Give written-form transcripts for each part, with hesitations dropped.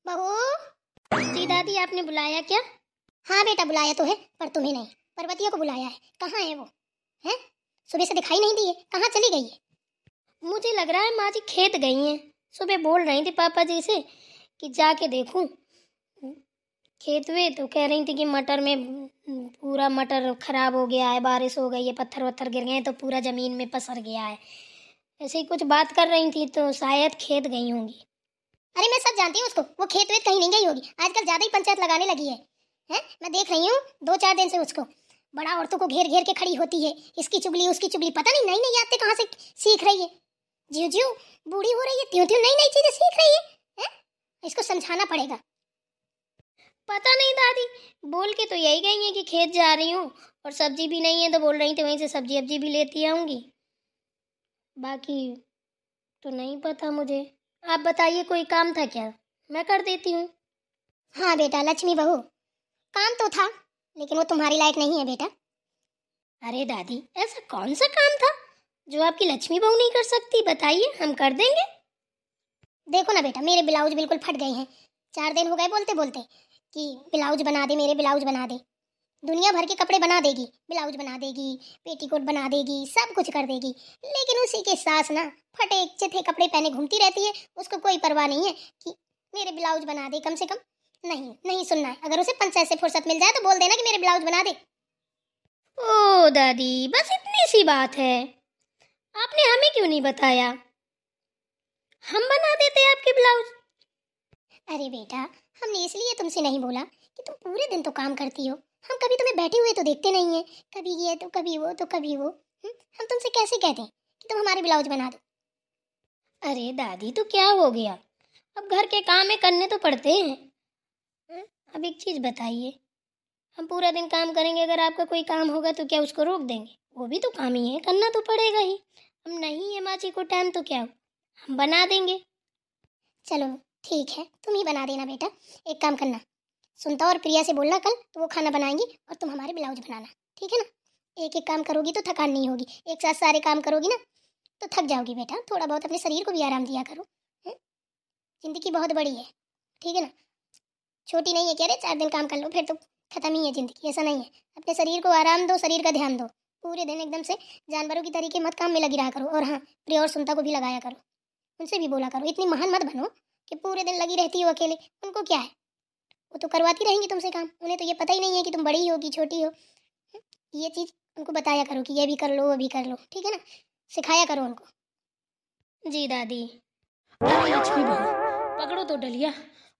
बहू जी, दादी आपने बुलाया क्या? हाँ बेटा, बुलाया तो है पर तुम्हें नहीं, पर्वतिया को बुलाया है। कहाँ है वो? हैं? सुबह से दिखाई नहीं दी है, कहाँ चली गई है? मुझे लग रहा है माँ जी खेत गई हैं। सुबह बोल रही थी पापा जी से कि जाके देखूं खेत में, तो कह रही थी कि मटर में पूरा मटर खराब हो गया है, बारिश हो गई है, पत्थर वत्थर गिर गए हैं तो पूरा जमीन में पसर गया है। ऐसे ही कुछ बात कर रही थी तो शायद खेत गई होंगी। अरे मैं सब जानती हूँ उसको, वो खेत वेत कहीं नहीं गई होगी। आजकल ज्यादा ही पंचायत लगाने लगी है। हैं? मैं देख रही हूँ 2-4 दिन से उसको बड़ा औरतों को घेर घेर के खड़ी होती है, इसकी चुगली उसकी चुगली, पता नहीं नई नई आदतें कहाँ से सीख रही है। ज्यों ज्यों बूढ़ी हो रही है त्यों त्यों नई नई चीजें सीख रही है। हैं? इसको समझाना पड़ेगा। पता नहीं दादी, बोल के तो यही गई है कि खेत जा रही हूँ और सब्जी भी नहीं है तो बोल रही थी वहीं से सब्जी अब्जी भी लेती आऊंगी। बाकी तो नहीं पता मुझे। आप बताइए, कोई काम था क्या? मैं कर देती हूँ। हाँ बेटा लक्ष्मी बहू, काम तो था लेकिन वो तुम्हारी लायक नहीं है बेटा। अरे दादी, ऐसा कौन सा काम था जो आपकी लक्ष्मी बहू नहीं कर सकती? बताइए, हम कर देंगे। देखो ना बेटा, मेरे ब्लाउज बिल्कुल फट गए हैं। 4 दिन हो गए बोलते बोलते कि ब्लाउज बना दे, मेरे ब्लाउज बना दे। दुनिया भर के कपड़े बना देगी, ब्लाउज बना देगी, पेटीकोट बना देगी, सब कुछ कर देगी, लेकिन उसी के सास ना फटे चिथे कपड़े पहने घूमती रहती है। उसको कोई परवाह नहीं है कि मेरे ब्लाउज बना दे कम से कम। नहीं नहीं सुनना है, अगर उसे पंचायत से फुर्सत मिल जाए तो बोल देना कि मेरे ब्लाउज बना दे। ओ दादी, बस इतनी सी बात है, आपने हमें क्यों नहीं बताया? हम बना देते आपके ब्लाउज। अरे बेटा, हमने इसलिए तुमसे नहीं बोला कि तुम पूरे दिन तो काम करती हो, हम कभी तुम्हें बैठे हुए तो देखते नहीं है, कभी ये तो कभी वो तो कभी वो। हम तुमसे कैसे कहते हैं कि तुम हमारे ब्लाउज बना दो? अरे दादी, तो क्या हो गया, अब घर के काम है, करने तो पड़ते हैं। अब एक चीज बताइए, हम पूरा दिन काम करेंगे, अगर आपका कोई काम होगा तो क्या उसको रोक देंगे? वो भी तो काम ही है, करना तो पड़ेगा ही। हम नहीं है माँ जी को टाइम तो क्या, हम बना देंगे। चलो ठीक है, तुम ही बना देना बेटा। एक काम करना, सुनता और प्रिया से बोलना कल तो वो खाना बनाएंगी और तुम हमारे ब्लाउज बनाना, ठीक है ना? एक एक काम करोगी तो थकान नहीं होगी, एक साथ सारे काम करोगी ना तो थक जाओगी बेटा। थोड़ा बहुत अपने शरीर को भी आराम दिया करो। जिंदगी बहुत बड़ी है, ठीक है ना? छोटी नहीं है क्या रे, 4 दिन काम कर लो फिर तो खत्म ही है जिंदगी, ऐसा नहीं है। अपने शरीर को आराम दो, शरीर का ध्यान दो। पूरे दिन एकदम से जानवरों की तरीके मत काम में लगी रहा करो। और हाँ, प्रिया और सुनता को भी लगाया करो, उनसे भी बोला करो, इतनी महान मत बनो कि पूरे दिन लगी रहती हो अकेले। उनको क्या है, वो तो करवाती रहेंगी तुमसे काम, उन्हें तो ये पता ही नहीं है कि तुम बड़ी हो कि छोटी हो। ये चीज उनको बताया करो कि ये भी कर लो वो भी कर लो, ठीक है ना? सिखाया करो उनको। जी दादी। अरे लक्ष्मी बहू, पकड़ो तो डलिया,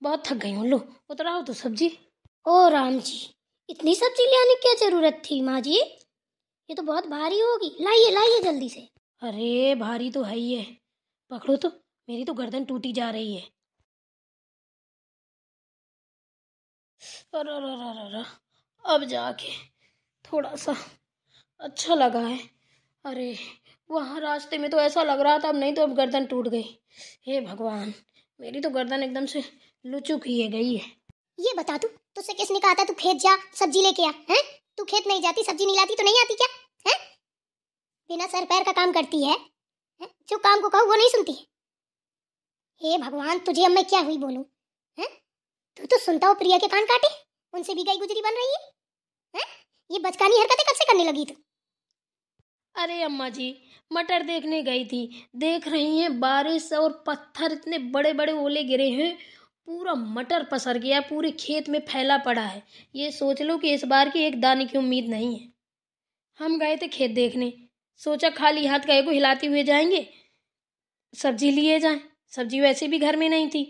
बहुत थक गई हूँ। लो उतराओ तो सब्जी। ओ राम जी, इतनी सब्जी ले आने की क्या जरूरत थी माँ जी? ये तो बहुत भारी होगी, लाइए लाइए जल्दी से। अरे भारी तो है ही है, पकड़ो तो, मेरी तो गर्दन टूटी जा रही है। अरे अब जाके थोड़ा सा अच्छा लगा है। अरे वहाँ रास्ते में तो ऐसा लग रहा था, अब नहीं तो अब गर्दन टूट गई। हे भगवान, मेरी तो गर्दन एकदम से लुचुक ही गई है। ये बता, तू तुझसे किसने कहा था तू खेत जा सब्जी लेके आ? हैं? तू खेत नहीं जाती, सब्जी नहीं लाती तो नहीं आती क्या? हैं? बिना सर पैर का काम करती है, हैं? जो काम को कहूँ वो नहीं सुनती है। हे भगवान, तुझे अब मैं क्या हुई बोलूं? हैं? तू तो सुनता हो प्रिया के कान काटे, उनसे भी गई गुजरी बन रही है। हैं? ये बचकानी हरकतें कब से करने लगी तू? अरे अम्मा जी, मटर देखने गई थी, देख रही हैं बारिश और पत्थर इतने बड़े बड़े ओले गिरे हैं, पूरा मटर पसर गया, पूरे खेत में फैला पड़ा है। ये सोच लो कि इस बार की एक दाने की उम्मीद नहीं है। हम गए थे खेत देखने, सोचा खाली हाथ गए को हिलाते हुए जाएंगे, सब्जी लिए जाएं। सब्जी वैसे भी घर में नहीं थी,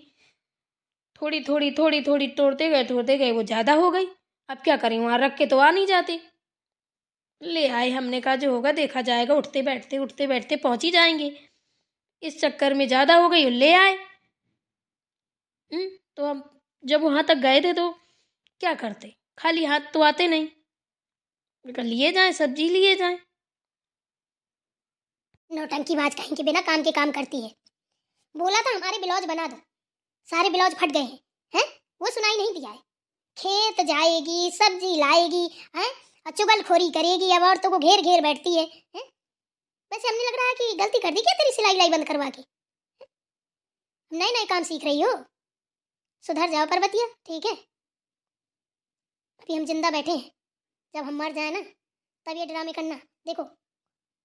थोड़ी थोड़ी तोड़ते गए वो ज़्यादा हो गई। अब क्या करें, वहाँ रख के तो आ नहीं जाते। ले आए, हमने कहा जो होगा देखा जाएगा, उठते बैठते पहुंच ही जाएंगे। इस चक्कर में ज़्यादा हो गई और ले आए। तो हम जब वहाँ तक गए थे तो क्या करते, खाली हाथ तो आते नहीं, लिए जाएं सब्जी लिए जाएं। नौटंकी बाज कहीं के बिना काम के काम करती है। बोला था हमारे ब्लाउज बना दो, सारे ब्लाउज फट गए हैं। हैं? वो सुनाई नहीं दिया है। खेत जाएगी, सब्जी लाएगी, हैं? और चुगलखोरी करेगी, अब औरतों को घेर घेर बैठती है। हैं? वैसे हमने लग रहा है कि गलती कर दी क्या तेरी सिलाई विलाई बंद करवा के? नए नए काम सीख रही हो? सुधर जाओ पर्वतिया, ठीक है? अभी हम जिंदा बैठे हैं, जब हम मर जाए ना तब ये ड्रामे करना। देखो,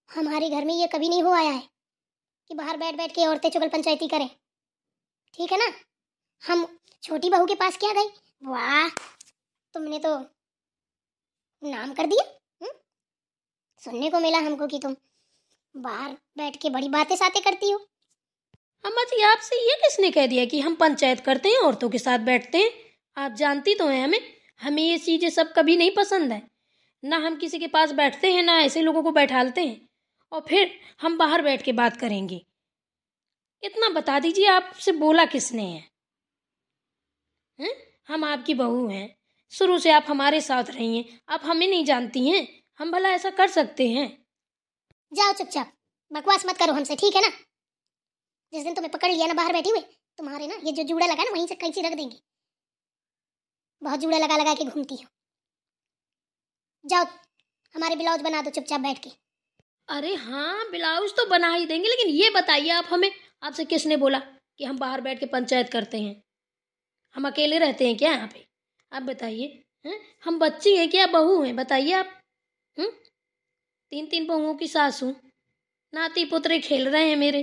हमारे घर में ये कभी नहीं हो आया है कि बाहर बैठ बैठ के औरतें चुगल पंचायती करें, ठीक है ना? हम छोटी बहू के पास क्या गई, वाह तुमने तो नाम कर दिया। सुनने को मिला हमको कि तुम बाहर बैठ के बड़ी बातें सातें करती हो। अम्मा जी, आपसे ये किसने कह दिया कि हम पंचायत करते हैं, औरतों के साथ बैठते हैं? आप जानती तो हैं हमें ये चीजें सब कभी नहीं पसंद है। ना हम किसी के पास बैठते हैं, ना ऐसे लोगों को बैठालते हैं, और फिर हम बाहर बैठ के बात करेंगे। इतना बता दीजिए, आपसे बोला किसने है? हैं? हम आपकी बहू हैं, शुरू से आप हमारे साथ रही हैं, आप हमें नहीं जानती हैं? हम भला ऐसा कर सकते हैं? जाओ चुपचाप, बकवास मत करो हमसे, ठीक है ना? जिस दिन तुम्हें पकड़ लिया ना बाहर बैठी हुए, तुम्हारे ना ये जो जूड़ा लगा ना वहीं से कैंची रख देंगे। बहुत जूड़ा लगा लगा के घूमती हो। जाओ हमारे ब्लाउज बना दो चुपचाप बैठ के। अरे हाँ, ब्लाउज तो बना ही देंगे, लेकिन ये बताइए आप हमें, आपसे किसने बोला कि हम बाहर बैठ के पंचायत करते हैं? हम अकेले रहते हैं क्या यहाँ पे? आप बताइए। हैं? हम बच्ची हैं क्या, बहू हैं? बताइए आप। 3 बहुओं की सास हूँ, नाती पुत्रे खेल रहे हैं मेरे।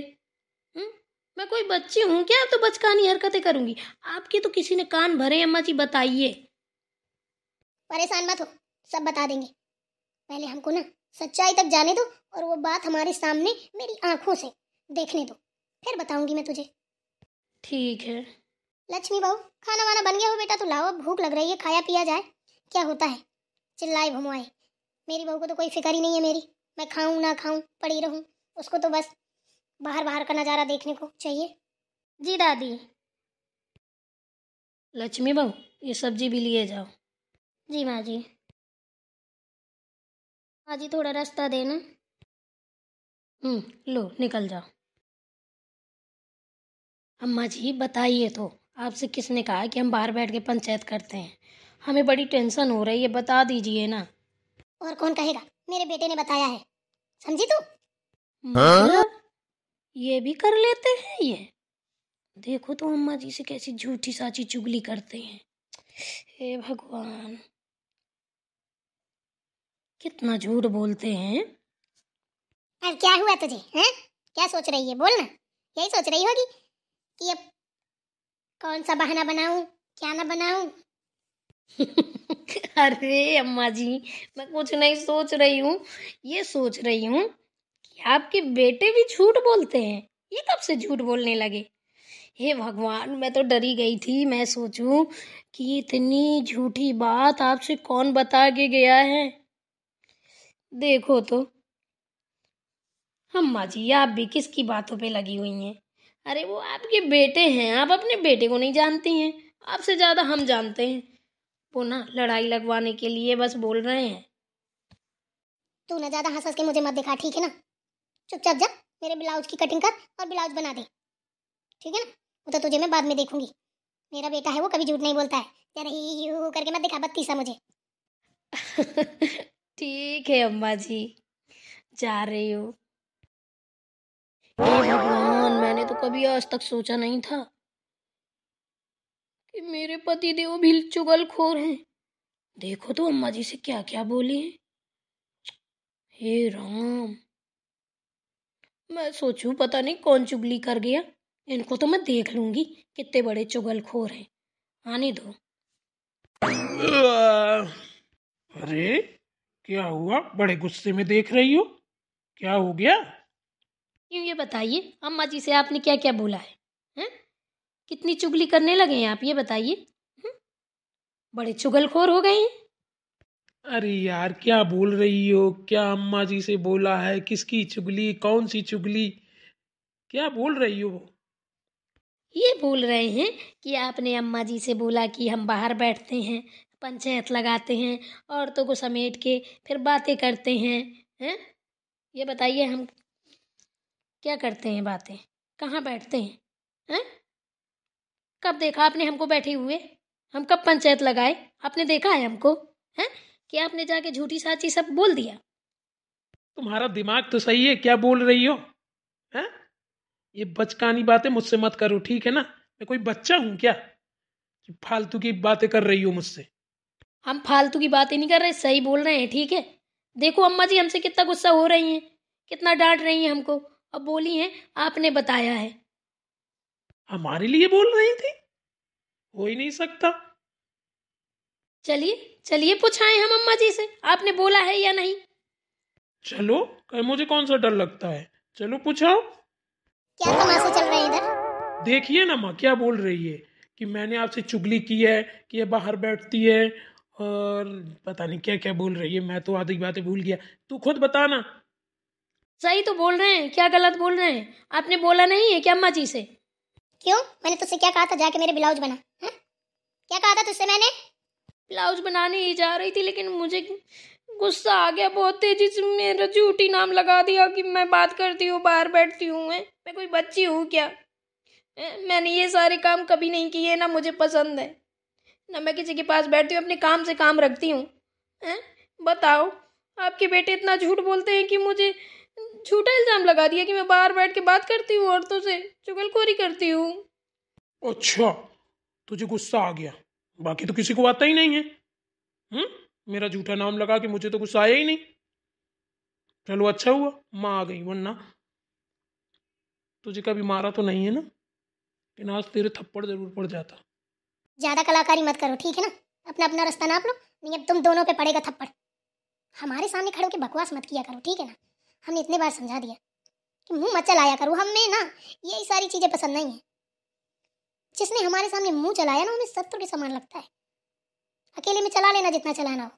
मैं कोई बच्ची हूँ क्या? तो बचकानी हरकतें करूंगी? आपके तो किसी ने कान भरे। अम्मा जी बताइए। परेशान मत हो, सब बता देंगे। पहले हमको ना सच्चाई तक जाने दो, और वो बात हमारे सामने मेरी आंखों से देखने दो, फिर बताऊंगी मैं तुझे। ठीक है। लक्ष्मी बहू, खाना वाना बन गया हो बेटा? तो लाओ, भूख लग रही है, खाया पिया जाए। क्या होता है चिल्लाए भुमवाए? मेरी बहू को तो कोई फिक्र ही नहीं है मेरी, मैं खाऊं ना खाऊं पड़ी रहूं, उसको तो बस बाहर बाहर का नज़ारा देखने को चाहिए। जी दादी। लक्ष्मी बहू, ये सब्जी भी लिए जाओ। जी माँ जी। माँ जी थोड़ा रास्ता देना। लो निकल जाओ। अम्मा जी बताइए तो, आपसे किसने कहा कि हम बाहर बैठ के पंचायत करते हैं? हमें बड़ी टेंशन हो रही है, बता दीजिए ना। और कौन कहेगा, मेरे बेटे ने बताया है, समझी तू? मतलब ये भी कर लेते हैं ये? देखो तो अम्मा जी से कैसी झूठी साची चुगली करते हैं। हे भगवान, कितना झूठ बोलते हैं। अब क्या हुआ तुझे, हैं? क्या सोच रही है, बोल ना। यही सोच रही होगी कि अब कौन सा बहाना बनाऊं, क्या ना बनाऊं। अरे अम्मा जी, मैं कुछ नहीं सोच रही हूँ। ये सोच रही हूँ कि आपके बेटे भी झूठ बोलते हैं। ये कब से झूठ बोलने लगे? हे भगवान, मैं तो डरी गई थी। मैं सोचूं कि इतनी झूठी बात आपसे कौन बता के गया है। देखो तो अम्मा जी, आप भी किसकी बातों पे लगी हुई हैं? अरे वो आपके बेटे हैं, आप अपने बेटे को नहीं जानती हैं। आपसे ज्यादा हम जानते हैं। वो ना लड़ाई लगवाने के लिए बस बोल रहे हैं। तू ना ज्यादा हंस हंस के मुझे मत दिखा, ठीक है ना? चुपचाप जा, मेरे ब्लाउज की कटिंग कर और ब्लाउज बना दे, ठीक है ना? वो तो तुझे मैं बाद में देखूंगी। मेरा बेटा है वो कभी झूठ नहीं बोलता है। जरा ही यू करके मत दिखा बत्ती सा मुझे। ठीक है अम्मा जी, जा रही हूँ। हे भगवान, मैंने तो कभी आज तक सोचा नहीं था कि मेरे पति देव भी चुगलखोर हैं। देखो तो अम्मा जी से क्या क्या बोली है। हे राम, मैं सोचूं पता नहीं कौन चुगली कर गया। इनको तो मैं देख लूंगी, कितने बड़े चुगलखोर हैं। आने दो। अरे क्या हुआ, बड़े गुस्से में देख रही हो? क्या हो गया? क्यों, ये बताइए अम्मा जी से आपने क्या क्या बोला है? हैं? कितनी चुगली करने लगे हैं आप, ये बताइए। बड़े चुगलखोर हो गए हैं। अरे यार क्या बोल रही हो? क्या अम्मा जी से बोला है? किसकी चुगली? कौन सी चुगली? क्या बोल रही हो? ये बोल रहे हैं कि आपने अम्मा जी से बोला कि हम बाहर बैठते हैं, पंचायत लगाते हैं, औरतों को समेट के फिर बातें करते हैं। हैं? ये बताइए हम क्या करते हैं बातें? कहाँ बैठते हैं? हैं? कब देखा आपने हमको बैठे हुए? हम कब पंचायत लगाए? आपने देखा है हमको? हैं? कि आपने जाके झूठी साची सब बोल दिया? तुम्हारा दिमाग तो सही है, क्या बोल रही हो? हैं? ये बचकानी बातें मुझसे मत करो, ठीक है ना? मैं कोई बच्चा हूं क्या? कि फालतू की बातें कर रही हो मुझसे? हम फालतू की बातें नहीं कर रहे, सही बोल रहे हैं, ठीक है। देखो अम्मा जी हमसे कितना गुस्सा हो रही हैं, कितना डांट रही हैं हमको। अब बोली हैं आपने बताया है। हमारे लिए बोल रही थी? हो ही नहीं सकता। चलिए चलिए पूछाएं हम अम्मा जी से, आपने बोला है या नहीं। चलो, कहे मुझे कौन सा डर लगता है, चलो पूछाओ। क्या तमाशे चल रहे हैं इधर? देखिए ना माँ क्या बोल रही है कि मैंने आपसे चुगली की है, कि ये बाहर बैठती है, और पता नहीं क्या क्या बोल रही है। मैं तो आधी बातें भूल गया, तू खुद बता ना। सही तो बोल रहे हैं, क्या गलत बोल रहे हैं? आपने बोला नहीं है क्या अम्मा जी से? क्यों, मैंने तुझसे क्या कहा था जाके मेरे ब्लाउज बना? हाँ? क्या कहा था तुझसे मैंने? ब्लाउज बनाने ही जा रही थी, लेकिन मुझे गुस्सा आ गया बहुत तेजी से। मेरा झूठी नाम लगा दिया कि मैं बात करती हूँ, बाहर बैठती हूँ। मैं कोई बच्ची हूँ क्या? मैंने ये सारे काम कभी नहीं किए, ना मुझे पसंद है, ना मैं किसी के पास बैठती हूँ, अपने काम से काम रखती हूँ। बताओ, आपके बेटे इतना झूठ बोलते हैं कि मुझे झूठा इल्जाम लगा दिया कि मैं बाहर बैठ के बात करती हूँ, औरतों से चुगलखोरी करती हूँ। अच्छा, तुझे गुस्सा आ गया, बाकी तो किसी को आता ही नहीं है। मेरा झूठा नाम लगा कि मुझे तो गुस्सा आया ही नहीं। चलो अच्छा हुआ माँ आ गई, वरना तुझे कभी मारा तो नहीं है ना, लेकिन आज तेरे थप्पड़ जरूर पड़ जाता। ज्यादा कलाकारी मत करो, ठीक है ना? अपना अपना रास्ता नाप लो, नहीं अब तुम दोनों पे पड़ेगा थप्पड़। हमारे सामने खड़े होकर बकवास मत किया करो, ठीक है ना? हमने इतने बार समझा दिया कि मुंह मत चलाया करो। हमें ना यही सारी चीजें पसंद नहीं है। जिसने हमारे सामने मुंह चलाया ना, हमें शत्रु के समान लगता है। अकेले में चला लेना जितना चलाना हो।